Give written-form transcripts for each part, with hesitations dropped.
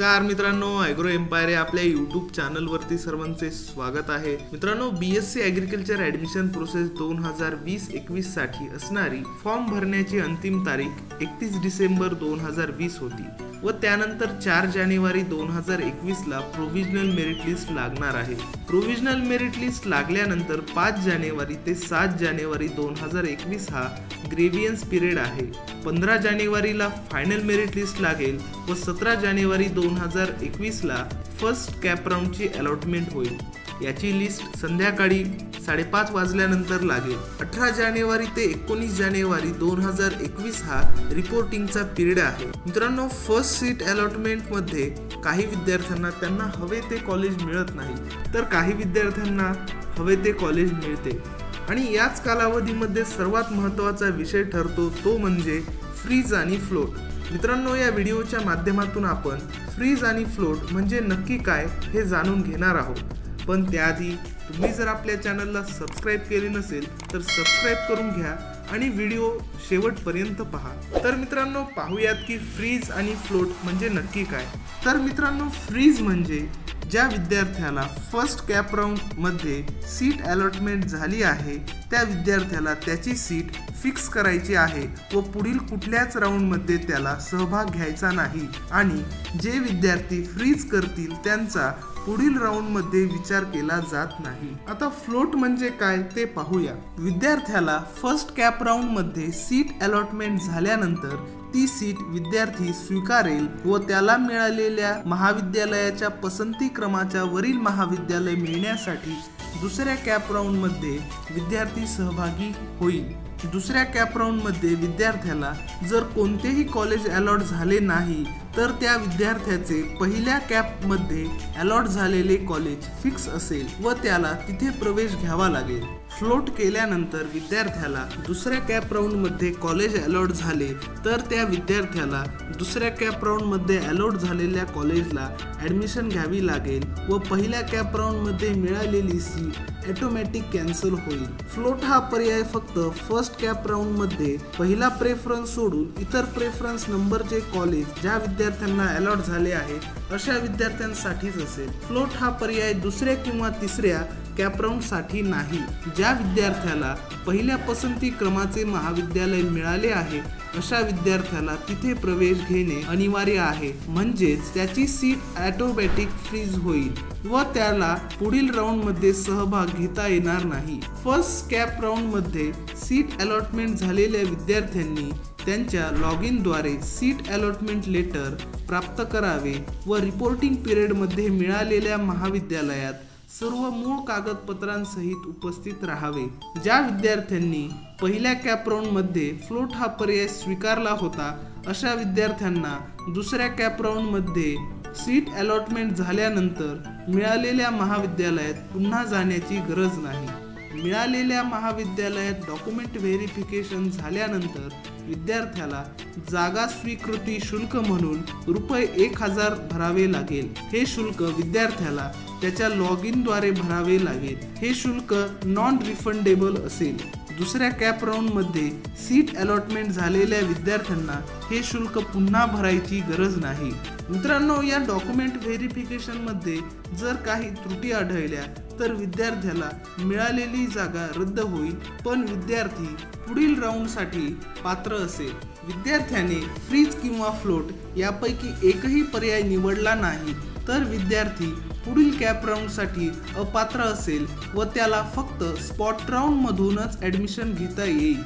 नमस्कार मित्रांनो, agro empire या आपल्या यूट्यूब चॅनलवरती सर्वांचे स्वागत आहे। मित्रांनो, BSc ॲग्रिकल्चर ॲडमिशन प्रोसेस 2020-21 साठी असणारी फॉर्म भरण्याची अंतिम तारीख 31 डिसेंबर 2020 होती व त्यानंतर 4 जानेवारी 2021 ला प्रोव्हिजनल मेरिट लिस्ट लागणार आहे। प्रोव्हिजनल मेरिट लिस्ट लागल्यानंतर 5 जानेवारी ते 7 जानेवारी 2021 हा ग्रेव्हियन्स पिरियड आहे। 15 जानेवारीला फायनल मेरिट लिस्ट लागेल व 17 जानेवारी 2021 ला फर्स्ट कॅप राऊंडची अलॉटमेंट होईल। याची लिस्ट संध्याकाळी 5:30 वाजल्यानंतर लागेल। 18 जानेवारी ते 19 जानेवारी 2021 हा रिपोर्टिंगचा पिरियड आहे। मित्रांनो, फर्स्ट सीट अलॉटमेंट मध्ये काही विद्यार्थ्यांना त्यांना हवे ते कॉलेज मिळत नाही, तर काही विद्यार्थ्यांना हवे ते कॉलेज मिळते आणि याच कालावधीमध्ये सर्वात महत्त्वाचा विषय ठरतो तो म्हणजे फ्रीज आणि फ्लोट। मित्रांनो, या व्हिडिओच्या माध्यमातून आपण फ्रीज आणि फ्लोट म्हणजे नक्की काय हे जाणून घेणार आहोत। पण त्याआधी तुम्ही जर आपल्या चॅनलला सबस्क्राइब केले नसेल तर सबस्क्राइब करून घ्या आणि व्हिडिओ शेवटपर्यंत पहा। तर मित्रांनो, पाहूयात की फ्रीज आणि फ्लोट म्हणजे नक्की काय। तर मित्रांनो, फ्रीज म्हणजे ज्या विद्यार्थ्याला फर्स्ट कॅप राऊंड मध्ये सीट अलॉटमेंट झाली आहे त्या विद्यार्थ्याला त्याची सीट फिक्स करायची आहे व पुढील कुठल्याच राऊंड मध्ये त्याला सहभाग घ्यायचा नाही आणि जे विद्यार्थी फ्रीज करतील त्यांचा पुढील राऊंड मध्ये विचार केला जात नाही। आता फ्लोट म्हणजे काय ते पाहूया। विद्यार्थ्याला फर्स्ट कॅप राऊंड मध्ये सीट अलॉटमेंट झाल्यानंतर ती सीट विद्यार्थी स्वीकारेल व त्याला मिळालेल्या महाविद्यालयाच्या पसंती क्रमाच्या वरील महाविद्यालय मिळण्यासाठी दुसऱ्या कॅप राऊंड मध्ये विद्यार्थी सहभागी होईल। दुसऱ्या कॅप राऊंड मध्ये विद्यार्थ्याला जर कोणतेही कॉलेज अलॉट झाले नाही तर त्या विद्यार्थ्याचे पहिल्या कॅप मध्ये अलॉट झालेले कॉलेज फिक्स असेल व त्याला तिथे प्रवेश घ्यावा लागेल। फ्लोट केल्यानंतर विद्यार्थ्याला दुसऱ्या कॅप राऊंड मध्ये कॉलेज अलॉट झाले तर त्या विद्यार्थ्याला दुसऱ्या कॅप राऊंड मध्ये अलॉट झालेल्या कॉलेजला ॲडमिशन घ्यावी लागेल व पहिल्या कॅप राऊंड मध्ये मिळालेली सीट ऑटोमॅटिक कॅन्सल होईल। फ्लोट हा पर्याय फक्त फर्स्ट कॅप राऊंड मध्ये पहिला प्रेफरन्स सोडून इतर प्रेफरन्स नंबरचे कॉलेज ज्या विद्यार्थ्यांना अलॉट झाले आहे अशा विद्यार्थ्यांसाठीच असेल। फ्लोट हा पर्याय दुसऱ्या किंवा तिसऱ्या कॅप राऊंड साठी नाही। ज्या विद्यार्थ्याला पहिल्या पसंती क्रमाचे महाविद्यालय मिळाले आहे अशा विद्यार्थ्याला तिथे प्रवेश घेणे अनिवार्य आहे, म्हणजेच त्याची सीट ऑटोमॅटिक फ्रीज होईल व त्याला पुढील राऊंड मध्ये सहभाग घेता येणार नाही। फर्स्ट कॅप राऊंड मध्ये सीट अलॉटमेंट झालेल्या विद्यार्थ्यांनी त्यांच्या लॉग इन द्वारे सीट अलॉटमेंट लेटर प्राप्त करावे व रिपोर्टिंग पिरियड मध्ये मिळालेल्या महाविद्यालयात सर्व मूळ कागदपत्रांसहित उपस्थित राहावे। ज्या विद्यार्थ्यांनी पहिल्या कॅप राऊंड मध्ये फ्लोट हा पर्याय स्वीकारला होता अशा विद्यार्थ्यांना दुसऱ्या कॅप राऊंड मध्ये सीट अलॉटमेंट झाल्यानंतर मिळालेल्या महाविद्यालयात पुन्हा जाण्याची गरज नाही। मिळालेल्या महाविद्यालयात डॉक्युमेंट व्हेरिफिकेशन झाल्यानंतर विद्यार्थ्याला जागा स्वीकृती शुल्क म्हणून ₹1000 भरावे लागेल। हे शुल्क विद्यार्थ्याला त्याच्या लॉग इन द्वारे भरावे लागेल। हे शुल्क नॉन रिफंडेबल असेल। दुसऱ्या कॅप राऊंड मध्ये सीट अलॉटमेंट झालेल्या विद्यार्थ्यांना हे शुल्क पुन्हा भरायची गरज नाही। मित्रांनो, या डॉक्युमेंट व्हेरिफिकेशन मध्ये जर काही त्रुटी आढळल्या तर विद्यार्थ्याला मिळालेली जागा रद्द होईल, पण विद्यार्थी पुढील राऊंड साठी पात्र असेल। विद्यार्थ्याने फ्रीज किंवा फ्लोट यापैकी एकही पर्याय निवडला नाही तर विद्यार्थी पुढील कॅप राऊंड साठी अपात्र असेल व त्याला फक्त स्पॉट राऊंड मधूनच ॲडमिशन घेता येईल।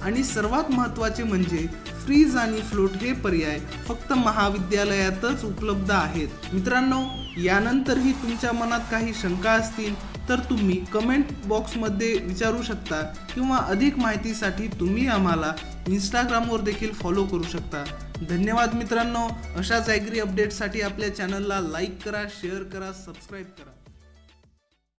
आणि सर्वात महत्त्वाचे म्हणजे फ्रीज आणि फ्लोट हे पर्याय फक्त महाविद्यालयातच उपलब्ध आहेत। मित्रांनो, यानंतरही तुमच्या मनात काही शंका असतील तर तुम्ही कमेंट बॉक्समध्ये विचारू शकता किंवा अधिक माहितीसाठी तुम्ही आम्हाला इंस्टाग्रामवर देखील फॉलो करू शकता। धन्यवाद मित्रांनो। अशाच ॲग्री अपडेट्ससाठी आपल्या चॅनलला लाईक करा, शेअर करा, सबस्क्राईब करा।